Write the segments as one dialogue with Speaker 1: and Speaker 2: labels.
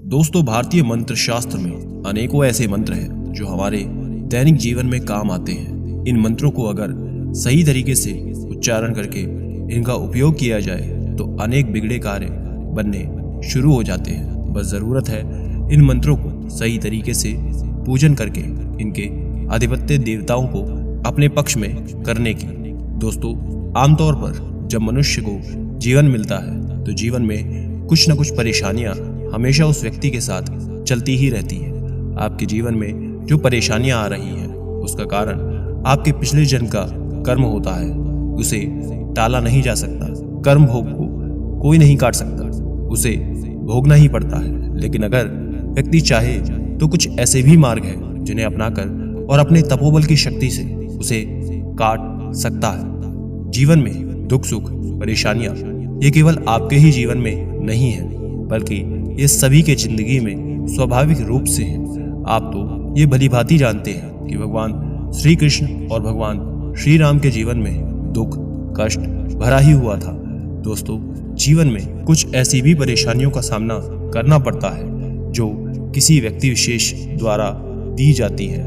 Speaker 1: दोस्तों, भारतीय मंत्र शास्त्र में अनेकों ऐसे मंत्र हैं जो हमारे दैनिक जीवन में काम आते हैं। इन मंत्रों को अगर सही तरीके से उच्चारण करके इनका उपयोग किया जाए तो अनेक बिगड़े कार्य बनने शुरू हो जाते हैं। बस जरूरत है इन मंत्रों को सही तरीके से पूजन करके इनके आधिपत्य देवताओं को अपने पक्ष में करने की। दोस्तों, आमतौर पर जब मनुष्य को जीवन मिलता है तो जीवन में कुछ न कुछ परेशानियां हमेशा उस व्यक्ति के साथ चलती ही रहती है। आपके जीवन में जो परेशानियां आ रही हैं उसका कारण आपके पिछले जन्म का कर्म होता है। उसे टाला नहीं जा सकता। कर्म भोग को कोई नहीं काट सकता, उसे भोगना ही पड़ता है। लेकिन अगर व्यक्ति चाहे तो कुछ ऐसे भी मार्ग हैं जिन्हें अपनाकर और अपने तपोबल की शक्ति से उसे काट सकता है। जीवन में दुख सुख परेशानियां ये केवल आपके ही जीवन में नहीं है, बल्कि ये सभी के जिंदगी में स्वाभाविक रूप से है। आप तो ये भलीभांति जानते हैं कि भगवान श्री कृष्ण और भगवान श्री राम के जीवन में दुख कष्ट भरा ही हुआ था। दोस्तों, जीवन में कुछ ऐसी भी परेशानियों का सामना करना पड़ता है जो किसी व्यक्ति विशेष द्वारा दी जाती है,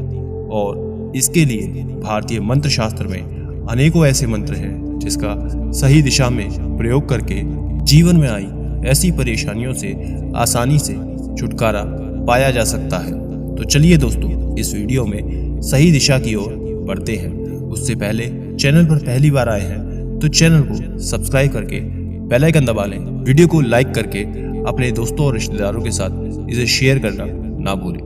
Speaker 1: और इसके लिए भारतीय मंत्र शास्त्र में अनेकों ऐसे मंत्र हैं जिसका सही दिशा में प्रयोग करके जीवन में आई ऐसी परेशानियों से आसानी से छुटकारा पाया जा सकता है। तो चलिए दोस्तों, इस वीडियो में सही दिशा की ओर बढ़ते हैं। उससे पहले चैनल पर पहली बार आए हैं तो चैनल को सब्सक्राइब करके बेल आइकन दबा लें। वीडियो को लाइक करके अपने दोस्तों और रिश्तेदारों के साथ इसे शेयर करना ना भूलें।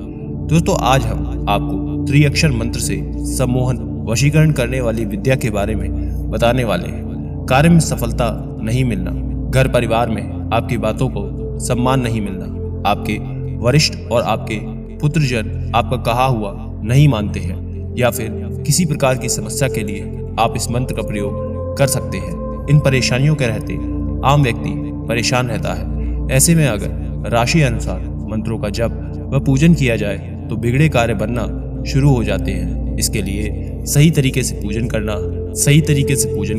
Speaker 1: दोस्तों, आज हम आपको त्रिअक्षर मंत्र से सम्मोहन वशीकरण करने वाली विद्या के बारे में बताने वाले हैं। कार्य में सफलता नहीं मिलना, घर परिवार में आपकी बातों को सम्मान नहीं मिलना, आपके वरिष्ठ और आपके पुत्रजन आपका कहा हुआ नहीं मानते हैं, या फिर किसी प्रकार की समस्या के लिए आप इस मंत्र का प्रयोग कर सकते हैं। इन परेशानियों के रहते आम व्यक्ति परेशान रहता है। ऐसे में अगर राशि अनुसार मंत्रों का जप व पूजन किया जाए तो बिगड़े कार्य बनना शुरू हो जाते हैं। इसके लिए सही तरीके से पूजन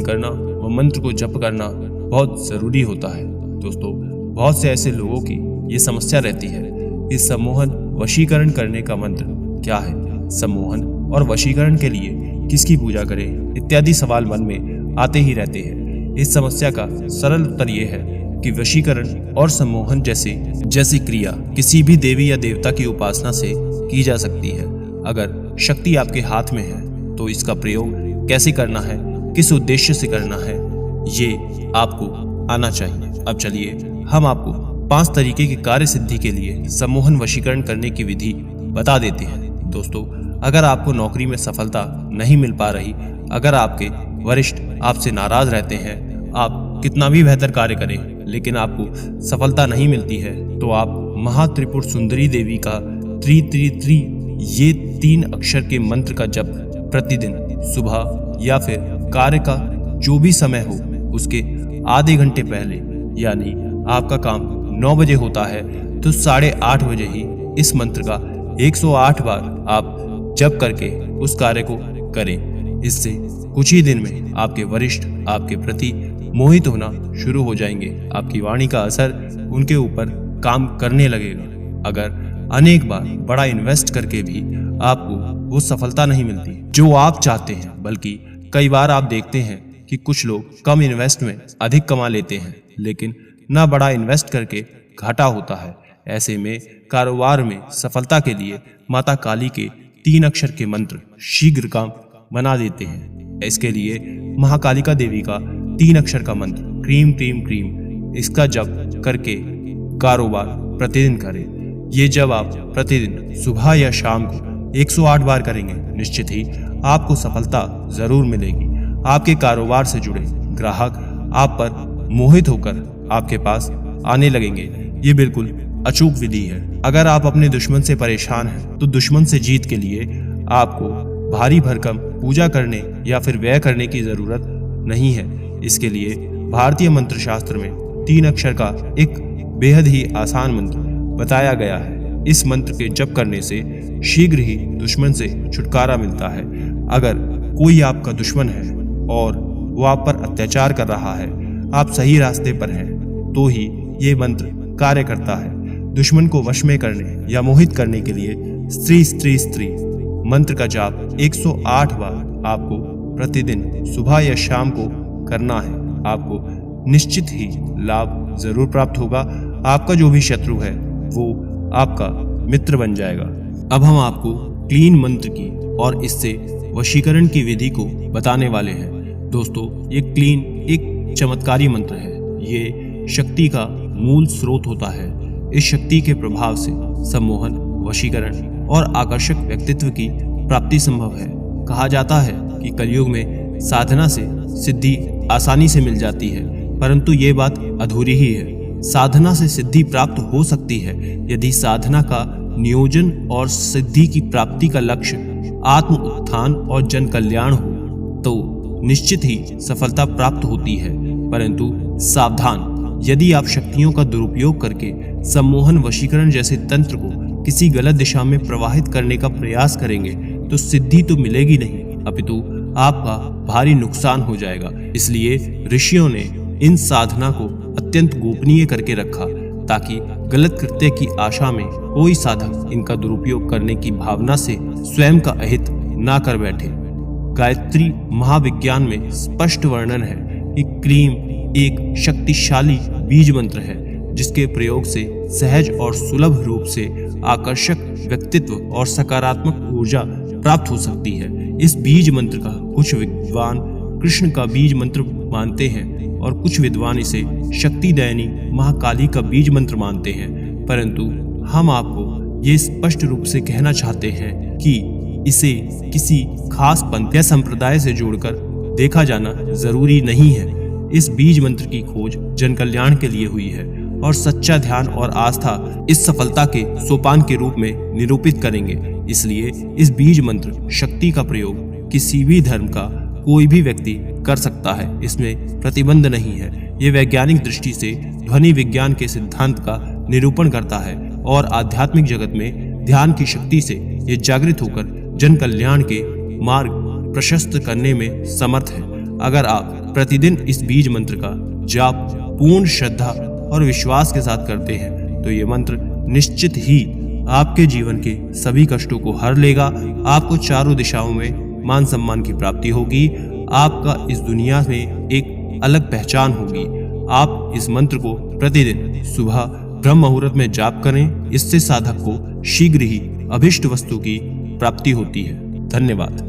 Speaker 1: करना व मंत्र को जप करना बहुत जरूरी होता है। दोस्तों, बहुत से ऐसे लोगों की ये समस्या रहती है। इस सम्मोहन वशीकरण करने का मंत्र क्या है, सम्मोहन और वशीकरण के लिए किसकी पूजा करें, इत्यादि सवाल मन में आते ही रहते हैं। इस समस्या का सरल उत्तर ये है कि वशीकरण और सम्मोहन जैसी क्रिया किसी भी देवी या देवता की उपासना से की जा सकती है। अगर शक्ति आपके हाथ में है तो इसका प्रयोग कैसे करना है, किस उद्देश्य से करना है, ये आपको आना चाहिए। अब चलिए हम आपको 5 तरीके के कार्य सिद्धि के लिए सम्मोहन वशीकरण करने की विधि बता देते हैं। दोस्तों, अगर आपको नौकरी में सफलता नहीं मिल पा रही, अगर आपके वरिष्ठ आपसे नाराज रहते हैं, आप कितना भी बेहतर कार्य करें लेकिन आपको सफलता नहीं मिलती है, तो आप महात्रिपुर सुंदरी देवी का त्रि त्रि त्रि ये 3 अक्षर के मंत्र का जप प्रतिदिन सुबह या फिर कार्य का जो भी समय हो उसके आधे घंटे पहले, यानी आपका काम 9 बजे होता है तो 8:30 बजे ही इस मंत्र का 108 बार आप जप करके उस कार्य को करें। इससे कुछ ही दिन में आपके वरिष्ठ आपके प्रति मोहित होना शुरू हो जाएंगे। आपकी वाणी का असर उनके ऊपर काम करने लगेगा। अगर अनेक बार बड़ा इन्वेस्ट करके भी आपको वो सफलता नहीं मिलती जो आप चाहते हैं, बल्कि कई बार आप देखते हैं कि कुछ लोग कम इन्वेस्ट में अधिक कमा लेते हैं, लेकिन ना बड़ा इन्वेस्ट करके घाटा होता है। ऐसे में कारोबार में सफलता के लिए माता काली के 3 अक्षर के मंत्र शीघ्र काम बना देते हैं। इसके लिए महाकालिका देवी का 3 अक्षर का मंत्र क्रीम क्रीम क्रीम, इसका जप करके कारोबार प्रतिदिन करें। ये जब आप प्रतिदिन सुबह या शाम को 108 बार करेंगे, निश्चित ही आपको सफलता जरूर मिलेगी। आपके कारोबार से जुड़े ग्राहक आप पर मोहित होकर आपके पास आने लगेंगे। ये बिल्कुल अचूक विधि है। अगर आप अपने दुश्मन से परेशान हैं तो दुश्मन से जीत के लिए आपको भारी भरकम पूजा करने या फिर व्यय करने की जरूरत नहीं है। इसके लिए भारतीय मंत्र शास्त्र में 3 अक्षर का एक बेहद ही आसान मंत्र बताया गया है। इस मंत्र के जप करने से शीघ्र ही दुश्मन से छुटकारा मिलता है। अगर कोई आपका दुश्मन है और वो आप पर अत्याचार कर रहा है, आप सही रास्ते पर हैं, तो ही ये मंत्र कार्य करता है। दुश्मन को वश में करने या मोहित करने के लिए स्त्री स्त्री स्त्री मंत्र का जाप 108 बार आपको प्रतिदिन सुबह या शाम को करना है। आपको निश्चित ही लाभ जरूर प्राप्त होगा। आपका जो भी शत्रु है वो आपका मित्र बन जाएगा। अब हम आपको क्लीन मंत्र की और इससे वशीकरण की विधि को बताने वाले हैं। दोस्तों, ये क्लीन एक चमत्कारी मंत्र है। ये शक्ति का मूल स्रोत होता है। इस शक्ति के प्रभाव से सम्मोहन, वशीकरण और आकर्षक व्यक्तित्व की प्राप्ति संभव है। कहा जाता है कि कलयुग में साधना से सिद्धि आसानी से मिल जाती है, परंतु ये बात अधूरी ही है। साधना से सिद्धि प्राप्त हो सकती है यदि साधना का नियोजन और सिद्धि की प्राप्ति का लक्ष्य आत्म उत्थान और जन कल्याण हो तो निश्चित ही सफलता प्राप्त होती है। परंतु सावधान, यदि आप शक्तियों का दुरुपयोग करके सम्मोहन, वशीकरण जैसे तंत्र को किसी गलत दिशा में प्रवाहित करने का प्रयास करेंगे तो सिद्धि तो मिलेगी नहीं, अपितु आपका भारी नुकसान हो जाएगा। इसलिए ऋषियों ने इन साधना को अत्यंत गोपनीय करके रखा ताकि गलत कृत्य की आशा में कोई साधक इनका दुरुपयोग करने की भावना से स्वयं का अहित ना कर बैठे। गायत्री महाविज्ञान में स्पष्ट वर्णन है कि क्लीम एक शक्तिशाली बीज मंत्र है जिसके प्रयोग से सहज और सुलभ रूप से आकर्षक व्यक्तित्व और सकारात्मक ऊर्जा प्राप्त हो सकती है। इस बीज मंत्र का कुछ विद्वान कृष्ण का बीज मंत्र मानते हैं और कुछ विद्वान इसे शक्तिदायिनी महाकाली का बीज मंत्र मानते हैं, परंतु हम आपको ये स्पष्ट रूप से कहना चाहते हैं कि इसे किसी खास पंथ या संप्रदाय से जोड़कर देखा जाना जरूरी नहीं है। इस बीज मंत्र की खोज जन कल्याण के लिए हुई है और सच्चा ध्यान और आस्था इस सफलता के सोपान के रूप में निरूपित करेंगे। इसलिए इस बीज मंत्र शक्ति का प्रयोग किसी भी धर्म का कोई भी व्यक्ति कर सकता है, इसमें प्रतिबंध नहीं है। ये वैज्ञानिक दृष्टि से ध्वनि विज्ञान के सिद्धांत का निरूपण करता है और आध्यात्मिक जगत में ध्यान की शक्ति से ये जागृत होकर जन कल्याण के मार्ग प्रशस्त करने में समर्थ है। अगर आप प्रतिदिन इस बीज मंत्र का जाप पूर्ण श्रद्धा और विश्वास के साथ करते हैं तो ये मंत्र निश्चित ही आपके जीवन के सभी कष्टों को हर लेगा। आपको चारों दिशाओं में मान सम्मान की प्राप्ति होगी। आपका इस दुनिया में एक अलग पहचान होगी। आप इस मंत्र को प्रतिदिन सुबह ब्रह्म मुहूर्त में जाप करें। इससे साधक को शीघ्र ही अभिष्ट वस्तु की प्राप्ति होती है। धन्यवाद।